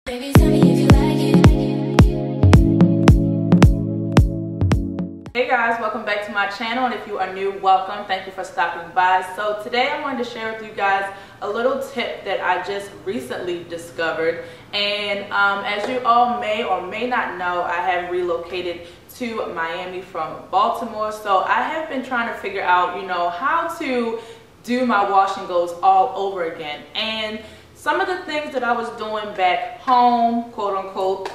Baby, tell me if you like it. Hey guys, welcome back to my channel, and if you are new, welcome. Thank you for stopping by. So today I wanted to share with you guys a little tip that I just recently discovered, and as you all may or may not know, I have relocated to Miami from Baltimore. So I have been trying to figure out, how to do my wash and goes all over again. And some of the things that I was doing back home, quote unquote,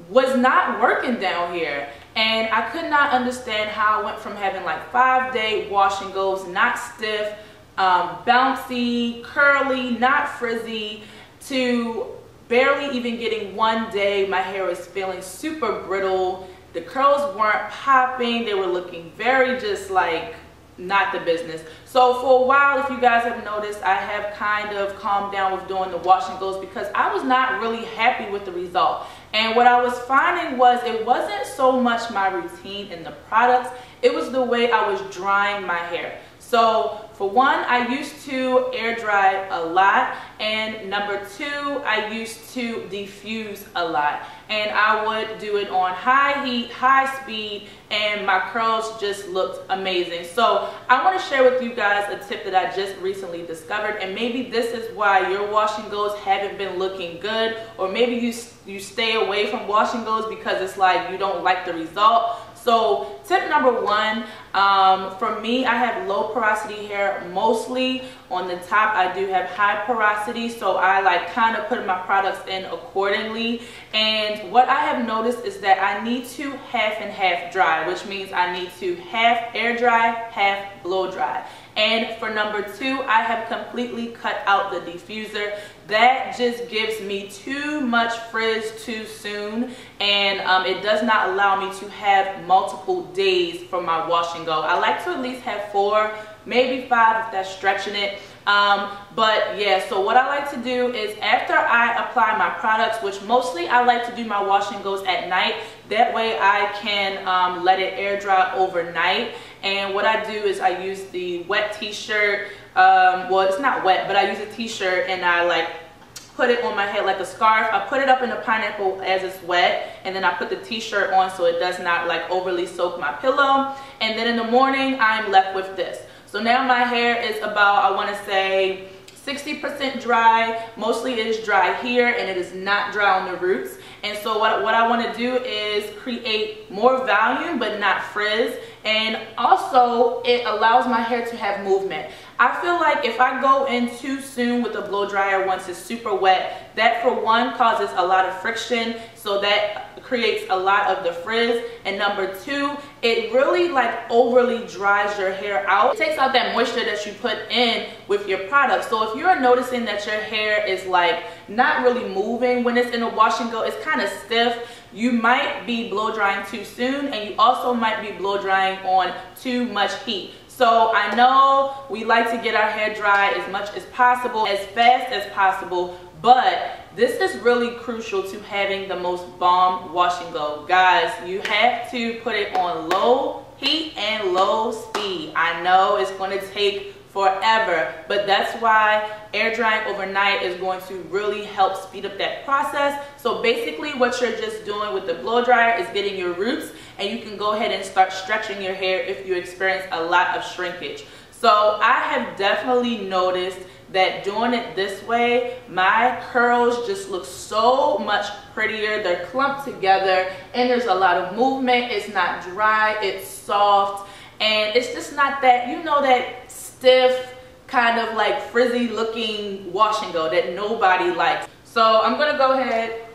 was not working down here. And I could not understand how I went from having like 5-day wash and goes, not stiff, bouncy, curly, not frizzy, to barely even getting 1 day. My hair was feeling super brittle. The curls weren't popping. They were looking very just like not the business. So for a while, if you guys have noticed, I have kind of calmed down with doing the wash and goes because I was not really happy with the result. And what I was finding was it wasn't so much my routine and the products, it was the way I was drying my hair. So for one, I used to air dry a lot, and number two, I used to diffuse a lot. And I would do it on high heat, high speed, and my curls just looked amazing. So I want to share with you guys a tip that I just recently discovered, and maybe this is why your wash and goes haven't been looking good, or maybe you stay away from wash and goes because it's like you don't like the result. So tip number one, for me, I have low porosity hair. Mostly on the top I do have high porosity, so I like kind of put my products in accordingly. And what I have noticed is that I need to half and half dry, which means I need to half air dry, half blow dry. And for number two, I have completely cut out the diffuser. That just gives me too much frizz too soon, and it does not allow me to have multiple days for my wash and go. I like to at least have 4, maybe 5 if that's stretching it. But yeah, so what I like to do is after I apply my products, which mostly I like to do my wash and goes at night, that way I can let it air dry overnight. And what I do is I use the wet t-shirt, well, it's not wet, but I use a t-shirt and I like put it on my head like a scarf. I put it up in the pineapple as it's wet, and then I put the t-shirt on so it does not like overly soak my pillow. And then in the morning I'm left with this. So now my hair is about, I want to say 60% dry. Mostly it is dry here and it is not dry on the roots. And so what I want to do is create more volume but not frizz, and also it allows my hair to have movement. I feel like if I go in too soon with a blow dryer once it's super wet, that for one causes a lot of friction, so that creates a lot of the frizz. And number two, it really like overly dries your hair out. It takes out that moisture that you put in with your product. So if you're noticing that your hair is like not really moving when it's in a wash and go, it's kind of stiff, you might be blow drying too soon, and you also might be blow drying on too much heat. So I know we like to get our hair dry as much as possible, as fast as possible, but this is really crucial to having the most bomb wash and go. Guys, you have to put it on low heat and low speed. I know it's going to take forever, but that's why air drying overnight is going to really help speed up that process. So basically what you're just doing with the blow dryer is getting your roots, and you can go ahead and start stretching your hair if you experience a lot of shrinkage. So I have definitely noticed that doing it this way, my curls just look so much prettier. They're clumped together and there's a lot of movement. It's not dry, it's soft, and it's just not that, that stiff kind of like frizzy looking wash and go that nobody likes. So I'm gonna go ahead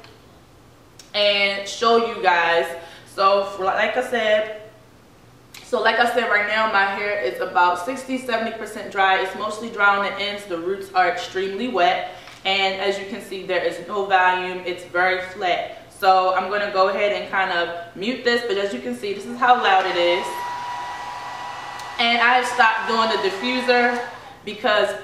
and show you guys. So like I said right now, my hair is about 60-70% dry. It's mostly dry on the ends. The roots are extremely wet, and as you can see, there is no volume. It's very flat. So I'm going to go ahead and kind of mute this, but as you can see, this is how loud it is. And I have stopped doing the diffuser because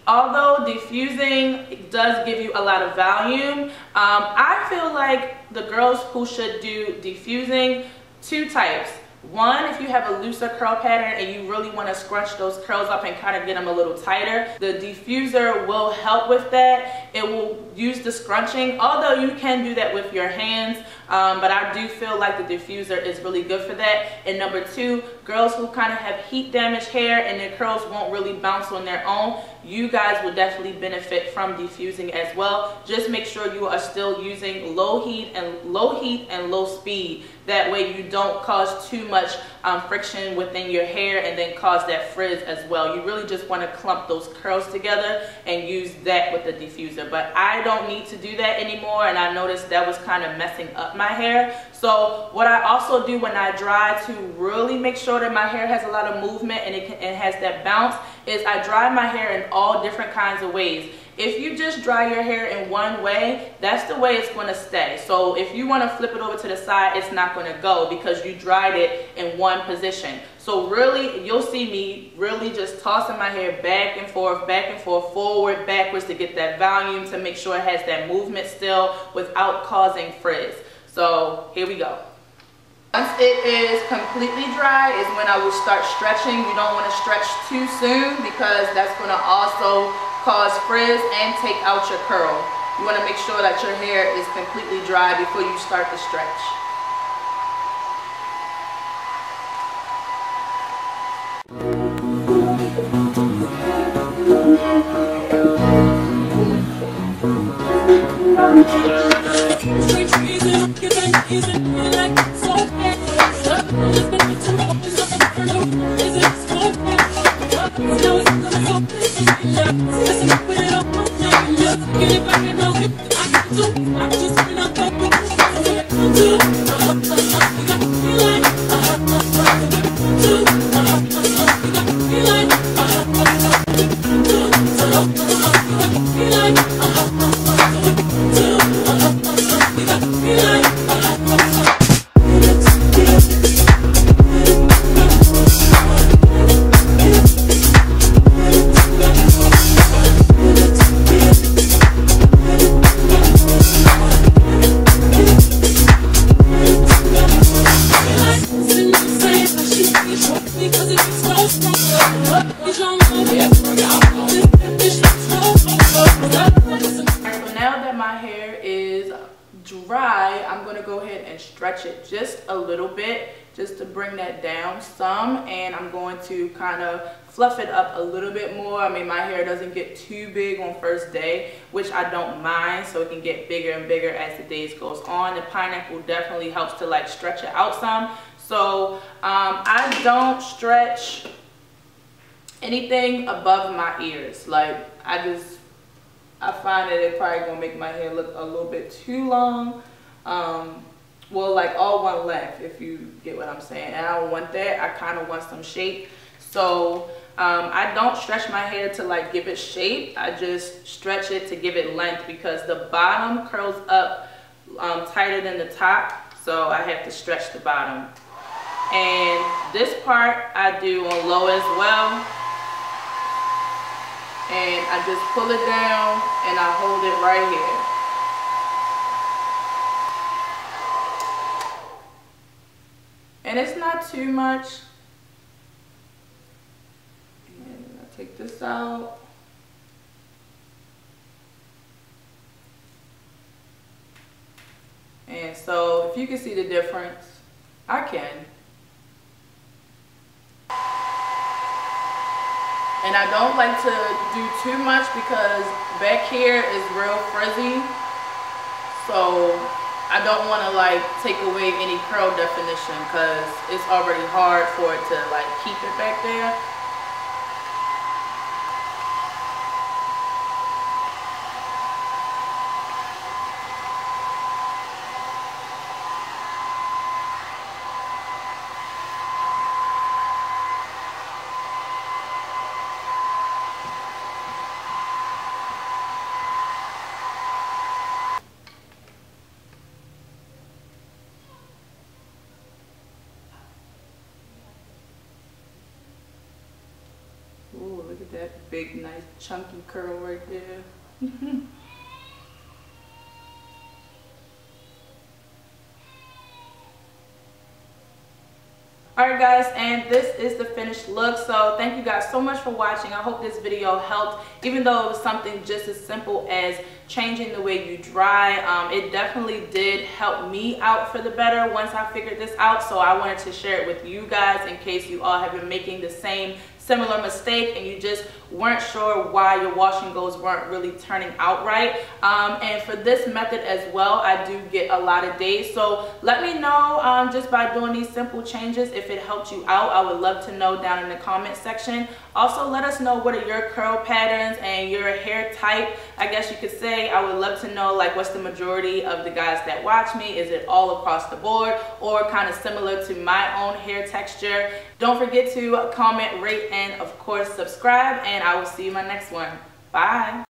although diffusing does give you a lot of volume, I feel like the girls who should do diffusing, two types. One, if you have a looser curl pattern and you really want to scrunch those curls up and kind of get them a little tighter, the diffuser will help with that. It will use the scrunching, although you can do that with your hands, but I do feel like the diffuser is really good for that. And number two, girls who kind of have heat damaged hair and their curls won't really bounce on their own, you guys will definitely benefit from diffusing as well. Just make sure you are still using low heat and low speed. That way you don't cause too much friction within your hair and then cause that frizz as well. You really just want to clump those curls together and use that with the diffuser. But I don't need to do that anymore, and I noticed that was kind of messing up my hair. So what I also do when I dry to really make sure that my hair has a lot of movement and it has that bounce is I dry my hair in all different kinds of ways. If you just dry your hair in one way, that's the way it's going to stay. So if you want to flip it over to the side, it's not going to go because you dried it in one position. So really, you'll see me really just tossing my hair back and forth, forward, backwards to get that volume, to make sure it has that movement still without causing frizz. So here we go. Once it is completely dry is when I will start stretching. You don't want to stretch too soon because that's going to also cause frizz and take out your curl. You want to make sure that your hair is completely dry before you start the stretch. Dry, I'm going to go ahead and stretch it just a little bit just to bring that down some, and I'm going to kind of fluff it up a little bit more. I mean, my hair doesn't get too big on first day, which I don't mind, so it can get bigger and bigger as the days goes on. The pineapple definitely helps to like stretch it out some. So I don't stretch anything above my ears. Like I find that it probably gonna make my hair look a little bit too long. Well, like all one length, if you get what I'm saying. And I don't want that. I kind of want some shape. So I don't stretch my hair to like give it shape. I just stretch it to give it length because the bottom curls up tighter than the top. So I have to stretch the bottom. And this part I do on low as well. And I just pull it down and I hold it right here. And it's not too much. And I take this out. And so if you can see the difference, I can. And I don't like to do too much because back here is real frizzy. So I don't want to like take away any curl definition because it's already hard for it to like keep it back there. Ooh, look at that big, nice, chunky curl right there. Alright guys, and this is the finished look. So thank you guys so much for watching. I hope this video helped, even though it was something just as simple as changing the way you dry. It definitely did help me out for the better once I figured this out, so I wanted to share it with you guys in case you all have been making the similar mistake and you just weren't sure why your wash and goes weren't really turning out right. And for this method as well, I do get a lot of days, so let me know just by doing these simple changes if it helped you out. I would love to know down in the comment section. Also, let us know what are your curl patterns and your hair type, I guess you could say. I would love to know, like, what's the majority of the guys that watch me? Is it all across the board or kind of similar to my own hair texture? Don't forget to comment, rate, and of course subscribe, and I will see you in my next one. Bye.